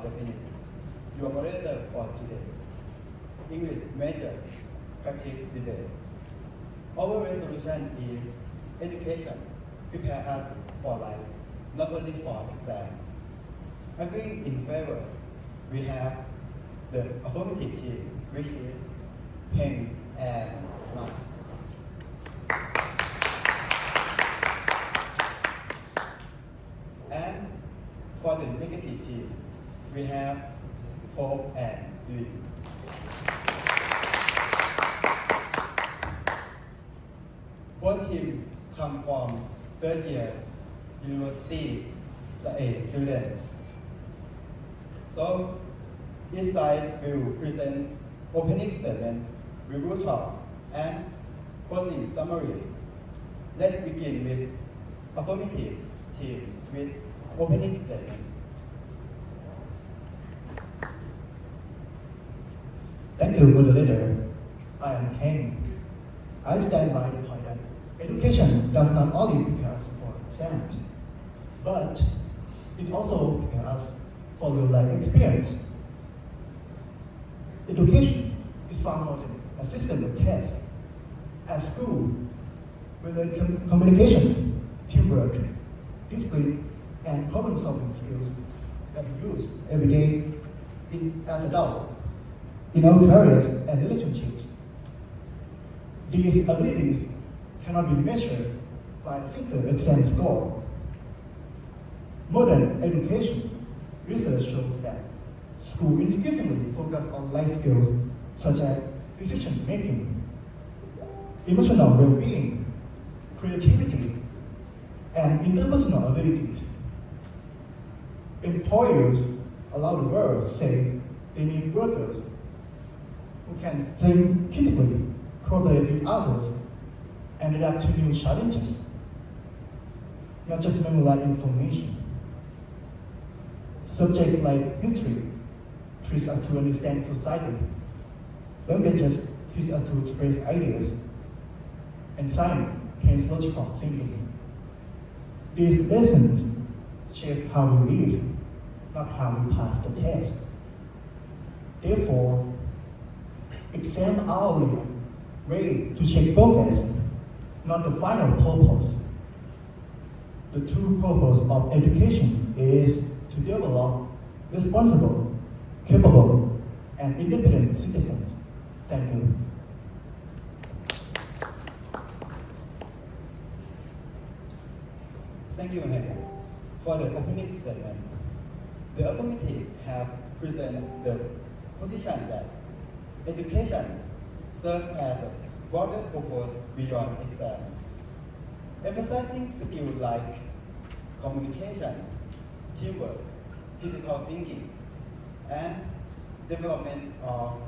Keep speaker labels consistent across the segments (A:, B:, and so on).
A: Japanese. Your moderator for today. English major, practice debate. Our resolution is education prepare us for life, not only for exam. Agreeing in favor, we have the affirmative team, which is Heng and Mark. And for the negative team, we have Folk and Yui. Both teams come from third year university student. So each side will present opening statement, review talk, and closing summary. Let's begin with affirmative team with opening statement.
B: Thank you, moderator. I am Heng. I stand by the point that education does not only prepare us for exams, but it also prepares us for real-life experience. Education is far more than a system of tests. At school, we learn communication, teamwork, discipline, and problem-solving skills that we use every day as adults in our careers and relationships. These abilities cannot be measured by a single exam score. Modern education research shows that schools increasingly focus on life skills such as decision-making, emotional well-being, creativity, and interpersonal abilities. Employers around the world say they need workers who can think critically, cooperate with others, and adapt to new challenges, not just memorize information. Subjects like history teach us to understand society, languages teach us to express ideas, and science trains logical thinking. These lessons shape how we live, not how we pass the test. Therefore, exams are only a way to check progress, not the final purpose. The true purpose of education is to develop responsible, capable, and independent citizens. Thank you.
A: Thank you, Heng, for the opening statement. The affirmative have presented the position that education serves as a broader purpose beyond exam, emphasizing skills like communication, teamwork, critical thinking, and development of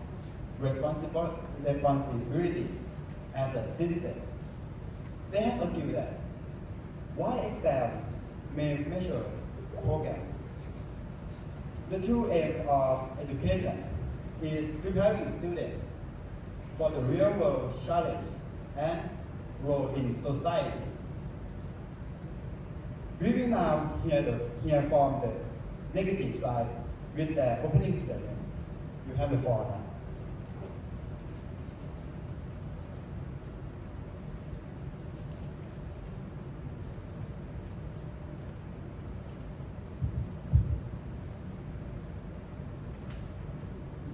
A: responsibility as a citizen. They have argued that while exam may measure progress, the true aim of education is preparing students for the real-world challenge and role in society. We will now hear from the negative side with the opening statement. You have the floor now.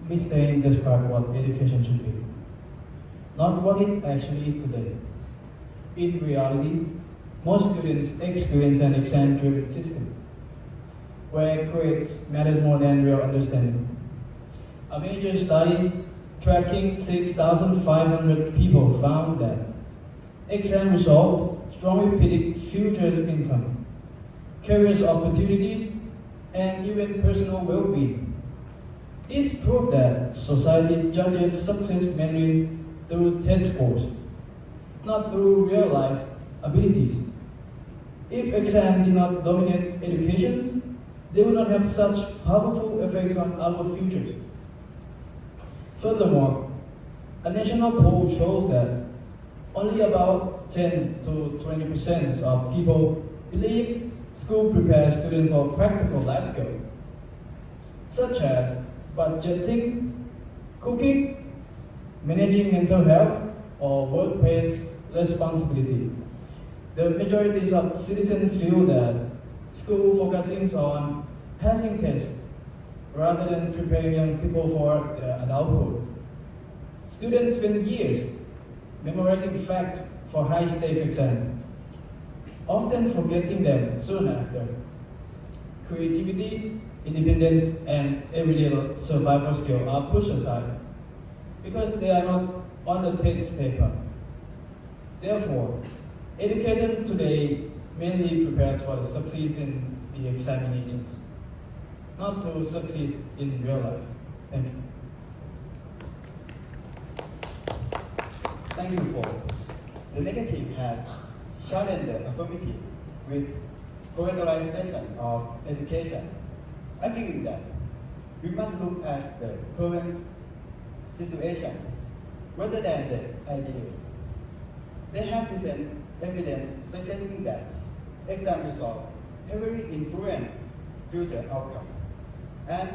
C: Ms. Dane described what education should be, not what it actually is today. In reality, most students experience an exam-driven system, where grades matter more than real understanding. A major study tracking 6,500 people found that exam results strongly predict future income, career opportunities, and even personal well-being. This proved that society judges success mainly through test scores, not through real-life abilities. If exams did not dominate education, they would not have such powerful effects on our futures. Furthermore, a national poll shows that only about 10 to 20% of people believe school prepares students for practical life skills. such as budgeting, cooking, managing mental health, or workplace responsibility. The majority of citizens feel that school focusing on passing tests rather than preparing young people for their adulthood. Students spend years memorizing facts for high-stakes exams, often forgetting them soon after. Creativity, independence, and everyday survival skills are pushed aside because they are not on the test paper. Therefore, education today mainly prepares for the success in the examinations, not to succeed in real life. Thank you.
A: Thank you for the negative have challenged the affirmative with prioritization of education, arguing that we must look at the current situation rather than the ideal. They have present evidence suggesting that exam results heavily influence future outcome, and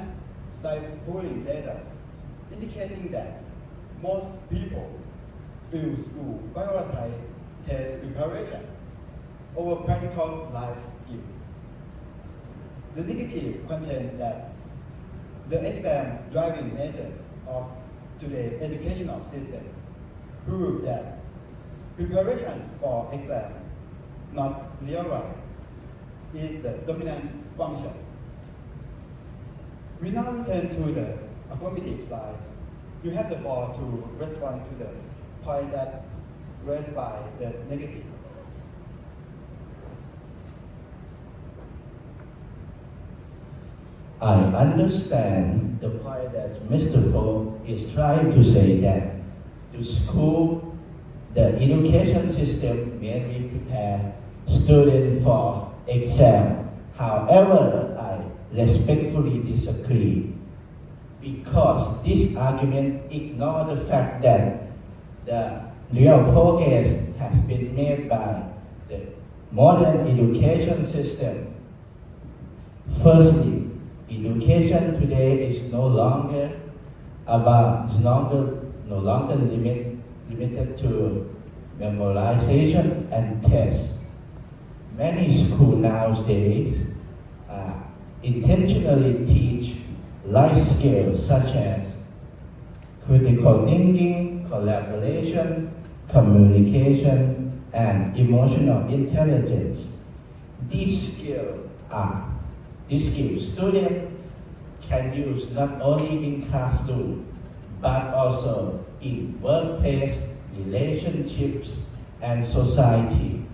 A: cite polling data indicating that most people feel school prioritize test preparation over practical life skill. The negative content that the exam driving nature of today's educational system prove that preparation for exam, not real life, is the dominant function. We now return to the affirmative side. You have the floor to respond to the point that raised by the negative.
D: I understand the point that Mr. Fogg is trying to say that the school, the education system mainly prepare students for exam. However, I respectfully disagree because this argument ignores the fact that the real progress has been made by the modern education system. Firstly, education today is no longer limited to memorization and tests. Many schools nowadays intentionally teach life skills such as critical thinking, collaboration, communication, and emotional intelligence. These skills students can use not only in classroom, but also in workplace, relationships, and society.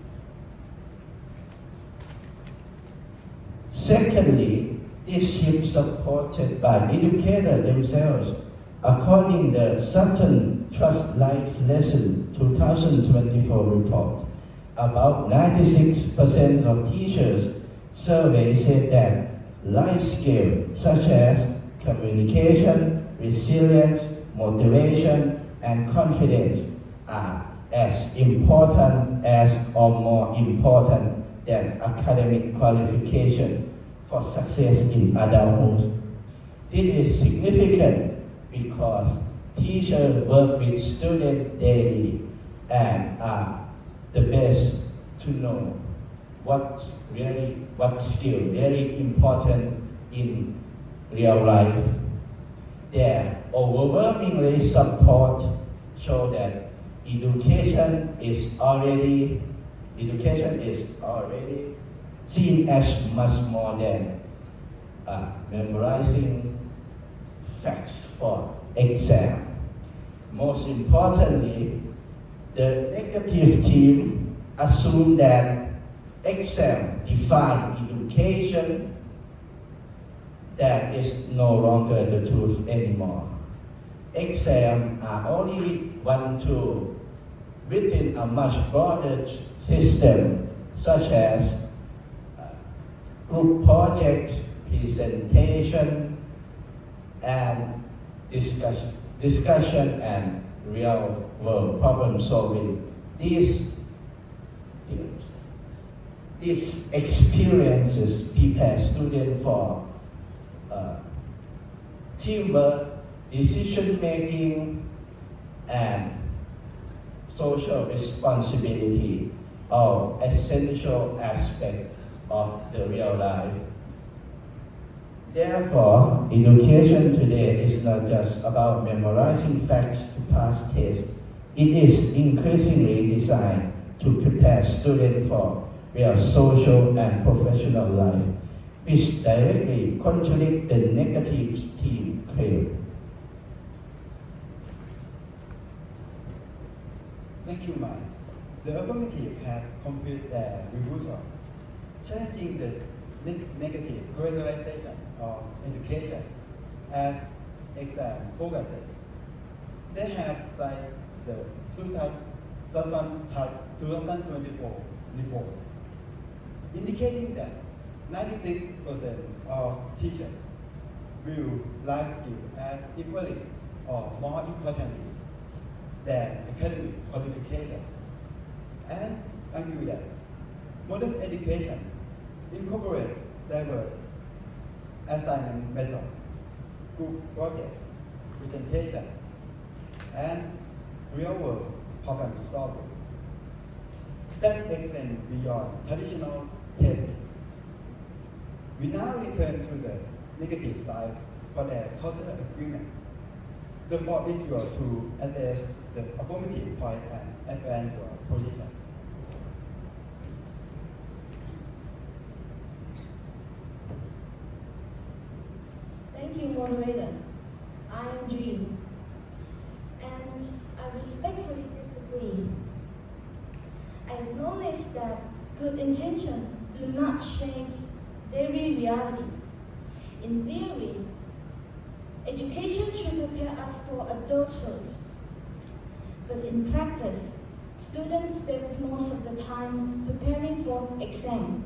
D: Secondly, this shift supported by educators themselves. According to the Sutton Trust Life Lesson 2024 report, about 96% of teachers surveyed said that life skills such as communication, resilience, motivation, and confidence are as important as or more important than academic qualification for success in adulthood. This is significant because teachers work with students daily and are the best to know what skill really important in real life. Their overwhelmingly support show that education is already seen as much more than memorizing facts for exam. Most importantly, the negative team assume that exam define education. That is no longer the truth anymore. Exams are only one tool within a much broader system, such as group projects, presentation, and discussion and real-world problem solving. These experiences prepare students for teamwork, decision making, and social responsibility, all essential aspects of the real life. Therefore, education today is not just about memorizing facts to pass tests. It is increasingly designed to prepare students for real social and professional life, which directly contradict the negative team claim.
A: Thank you, Mike. The affirmative have completed their rebuttal, challenging the negative characterization of education as exam focuses. They have cited the 2024 report, indicating that 96% of teachers view life skills as equally or more importantly than academic qualification, and argue that modern education incorporates diverse assignment methods, group projects, presentation, and real-world problem solving that extend beyond traditional testing. We now return to the negative side for the counter agreement. The floor is yours to address the affirmative point and advance your position.
E: Thank you, moderator. I am Dream, and I respectfully disagree. I acknowledge that good intentions do not change daily reality. In theory, education should prepare us for adulthood, but in practice, students spend most of the time preparing for exam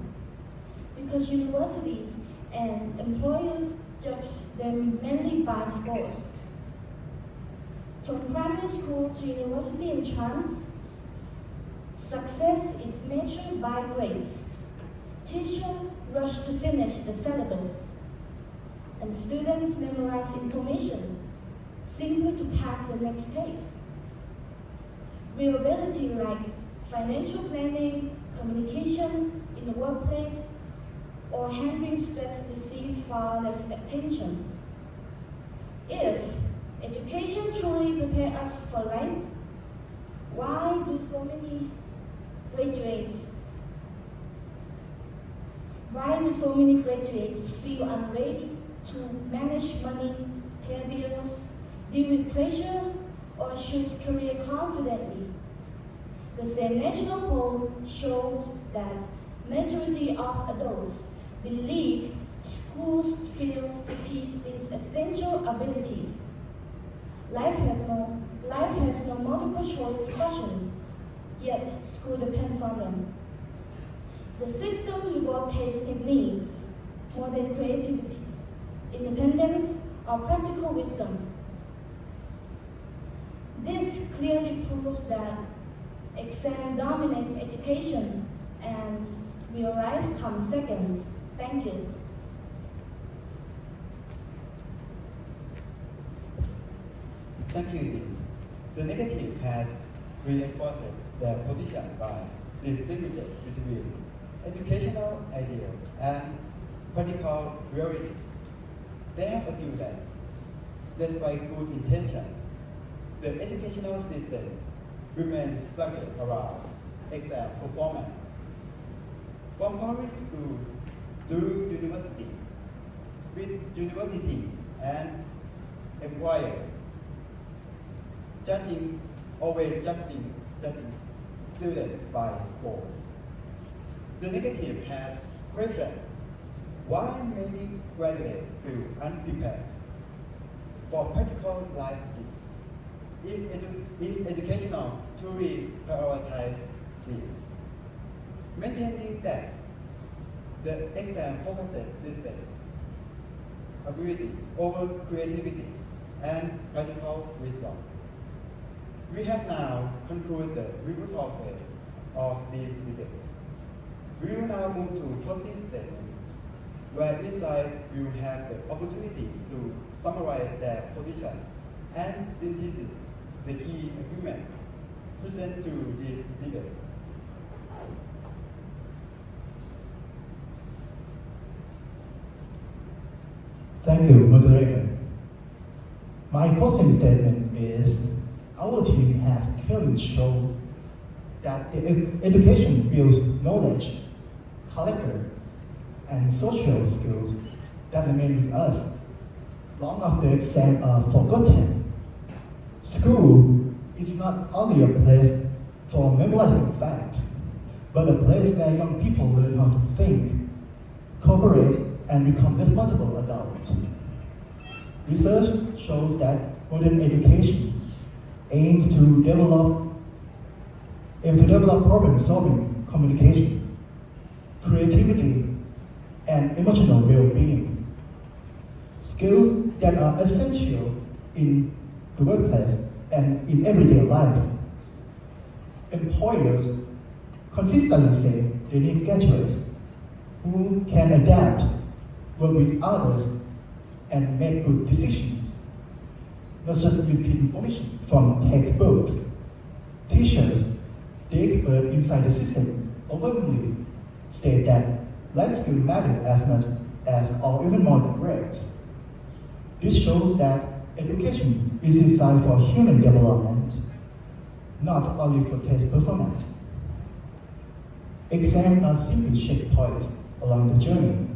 E: because universities and employers judge them mainly by scores. From primary school to university entrance, success is measured by grades. Teachers rush to finish the syllabus, and students memorize information simply to pass the next test. Reliability like financial planning, communication in the workplace, or handling stress receive far less attention. If education truly prepares us for life, why do so many graduates feel unready to manage money, pay bills, deal with pressure, or choose career confidently? The same national poll shows that majority of adults believe schools fail to teach these essential abilities. Life has no multiple choice questions, yet school depends on them. The system rewards taste techniques more than creativity, independence, or practical wisdom. This clearly proves that exam dominate education and real life comes second. Thank you.
A: Thank you, Dean. The negative has reinforced their position by distinguishing between educational ideal and practical reality. They have argued that, despite good intention, the educational system remains structured around exam performance. From primary school through university, with universities and employers judging students by score. The negative has questioned why many graduates feel unprepared for practical life skills if educational truly prioritize this. Maintaining that the exam focuses system, ability over creativity, and practical wisdom. We have now concluded the rebuttal phase of this debate. We will now move to closing statement, where each side will have the opportunities to summarize their position and synthesize the key argument present to this debate.
B: Thank you, moderator. My closing statement is our team has clearly shown that the education builds knowledge, character, and social skills that remain with us long after exams are forgotten. School is not only a place for memorizing facts, but a place where young people learn how to think, cooperate, and become responsible adults. Research shows that modern education aims to develop problem-solving, communication, creativity, and emotional well-being, skills that are essential in the workplace and in everyday life. Employers consistently say they need graduates who can adapt, work with others, and make good decisions, not just repeat information from textbooks. Teachers, the expert inside the system, overwhelmingly state that life skills matter as much as or even more than grades. This shows that education is designed for human development, not only for test performance. Exams are simply checkpoints along the journey.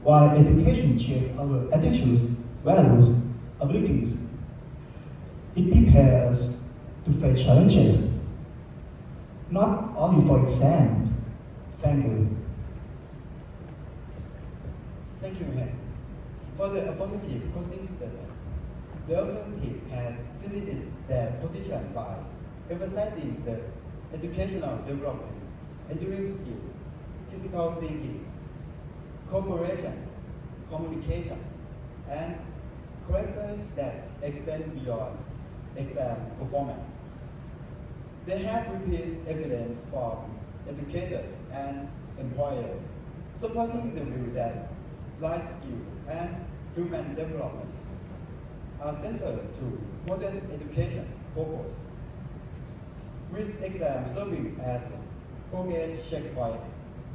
B: While education shapes our attitudes, values, abilities, it prepares us to face challenges, not only for exams. Thank you.
A: Thank you, Hen. For the affirmative closing statement, the affirmative had synthesized their position by emphasizing the educational development, enduring skill, critical thinking, cooperation, communication, and character that extend beyond exam performance. They have repeated evidence from educators and employers supporting the view that life skill and human development are central to modern education purpose, with exam serving as a progress checkpoint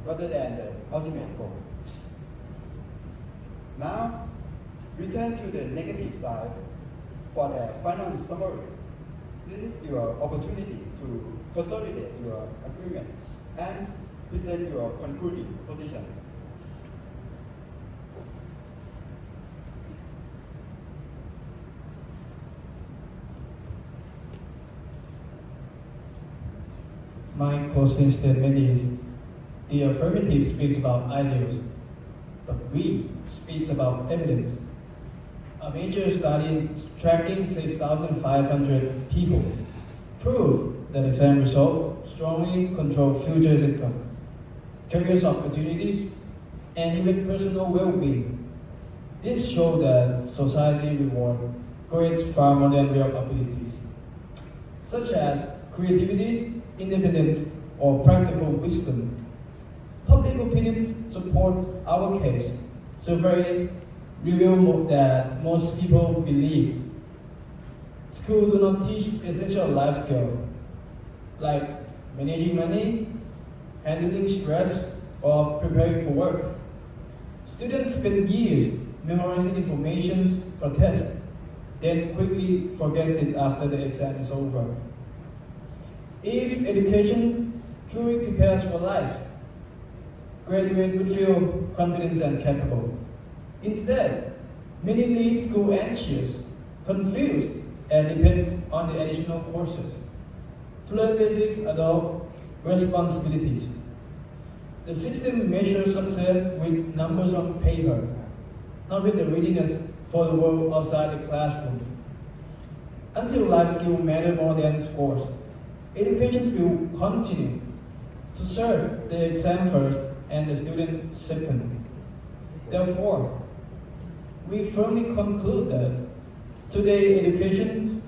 A: rather than the ultimate goal. Now, we turn to the negative side for the final summary. This is your opportunity to consolidate your agreement and present your concluding position.
C: My closing statement is the affirmative speaks about ideals, but we speaks about evidence. A major study tracking 6,500 people proved that exam results strongly control future income, career opportunities, and even personal well-being. This shows that society rewards grades far more than real abilities, such as creativity, independence, or practical wisdom. Public opinion supports our case. Survey reveal that most people believe schools do not teach essential life skills like managing money, handling stress, or preparing for work. Students spend years memorizing information for tests, then quickly forget it after the exam is over. If education truly prepares for life, graduates would feel confident and capable. Instead, many leave school anxious, confused, and depend on the additional courses to learn basic adult responsibilities. The system measures success with numbers on paper, not with the readiness for the world outside the classroom. Until life skills matter more than scores, education will continue to serve the exam first and the student second. Therefore, we firmly conclude that today education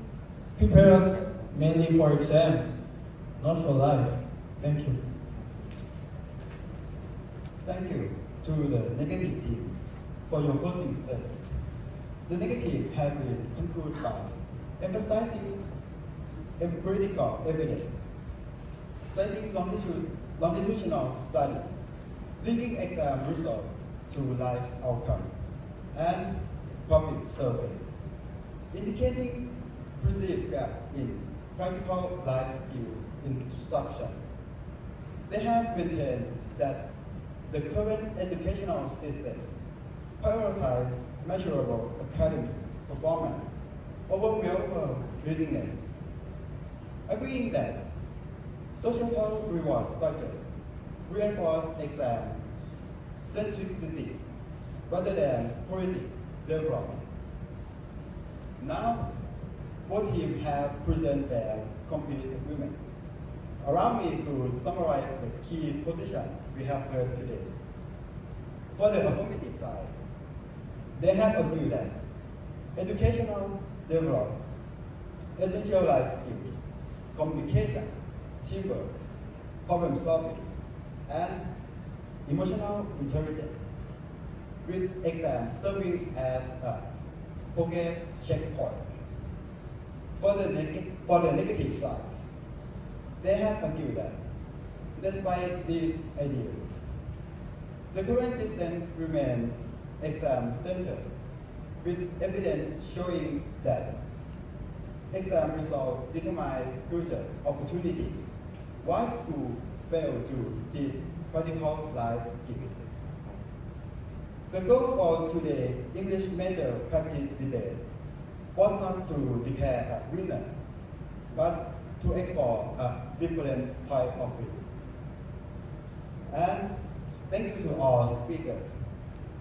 C: prepares us mainly for exam, not for life. Thank you.
A: Thank you to the negative team for your closing statement. The negative have been concluded by emphasizing empirical evidence, citing longitudinal study, linking exam results to life outcome, and public survey, indicating perceived gap in practical life skill instruction. They have maintained that the current educational system prioritizes measurable academic performance over real-world readiness, agreeing that societal reward structure reinforce exam centricity rather than politic development. Now, both teams have presented their complete agreement. Allow me to summarize the key positions we have heard today. For the affirmative side, they have agreed that educational development, essential life skills, communication, teamwork, problem solving, and emotional intelligence, with exam serving as a progress checkpoint. For the negative side, they have argued that despite these ideas, the current system remains exam-centered, with evidence showing that exam results determine future opportunity, while schools fail to teach practical life skills. The goal for today's English major practice debate was not to declare a winner, but to explore a different point of view. And thank you to all speakers.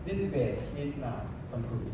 A: This debate is now concluded.